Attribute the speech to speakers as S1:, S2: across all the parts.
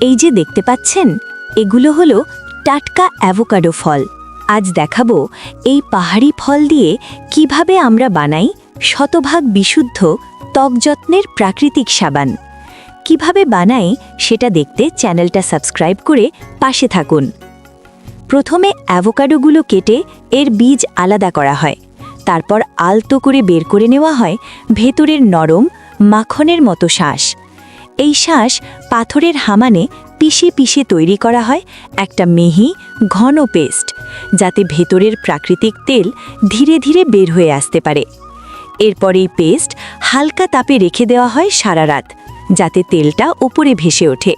S1: এই যে দেখতে পাচ্ছেন, এগুলো হলো টাটকা অ্যাভোকাডো ফল। আজ দেখাবো এই পাহাড়ি ফল দিয়ে কিভাবে আমরা বানাই শতভাগ বিশুদ্ধ ত্বকযত্নের প্রাকৃতিক সাবান। কিভাবে বানাই সেটা দেখতে চ্যানেলটা সাবস্ক্রাইব করে পাশে থাকুন। প্রথমে অ্যাভোকাডোগুলো কেটে এর বীজ আলাদা করা হয়। তারপর আলতো করে বের করে নেওয়া হয় ভেতরের নরম মাখনের মতো শাঁস। এই শাঁস পাথরের হামানে পিষে পিষে তৈরি করা হয় একটা মিহি ঘন পেস্ট, যাতে ভেতরের প্রাকৃতিক তেল ধীরে ধীরে বের হয়ে আসতে পারে। এরপর এই পেস্ট হালকা তাপে রেখে দেওয়া হয় সারা রাত, যাতে তেলটা ওপরে ভেসে ওঠে।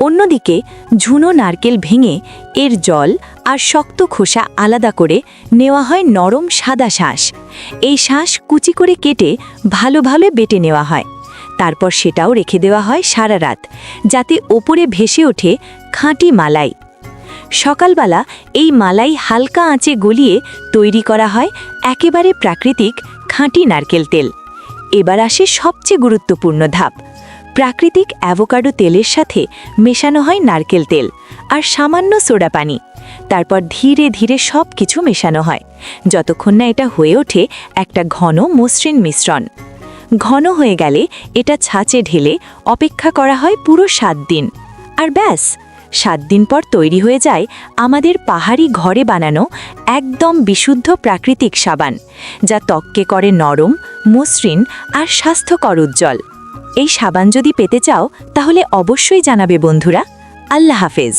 S1: অন্যদিকে ঝুনো নারকেল ভেঙে এর জল আর শক্ত খোসা আলাদা করে নেওয়া হয় নরম সাদা শাঁস। এই শাঁস কুচি করে কেটে ভালোভাবে বেটে নেওয়া হয়। তারপর সেটাও রেখে দেওয়া হয় সারা রাত, যাতে ওপরে ভেসে ওঠে খাঁটি মালাই। সকালবেলা এই মালাই হালকা আঁচে গলিয়ে তৈরি করা হয় একেবারে প্রাকৃতিক খাঁটি নারকেল তেল। এবার আসে সবচেয়ে গুরুত্বপূর্ণ ধাপ। প্রাকৃতিক অ্যাভোকাডো তেলের সাথে মেশানো হয় নারকেল তেল আর সামান্য সোডা পানি। তারপর ধীরে ধীরে সব কিছু মেশানো হয়, যতক্ষণ না এটা হয়ে ওঠে একটা ঘন মসৃণ মিশ্রণ। ঘন হয়ে গেলে এটা ছাঁচে ঢেলে অপেক্ষা করা হয় পুরো 7 দিন। আর ব্যাস, 7 দিন পর তৈরি হয়ে যায় আমাদের পাহাড়ি ঘরে বানানো একদম বিশুদ্ধ প্রাকৃতিক সাবান, যা ত্বককে করে নরম, মসৃণ আর স্বাস্থ্যকর উজ্জ্বল। এই সাবান যদি পেতে চাও তাহলে অবশ্যই জানাবে বন্ধুরা। আল্লাহ হাফেজ।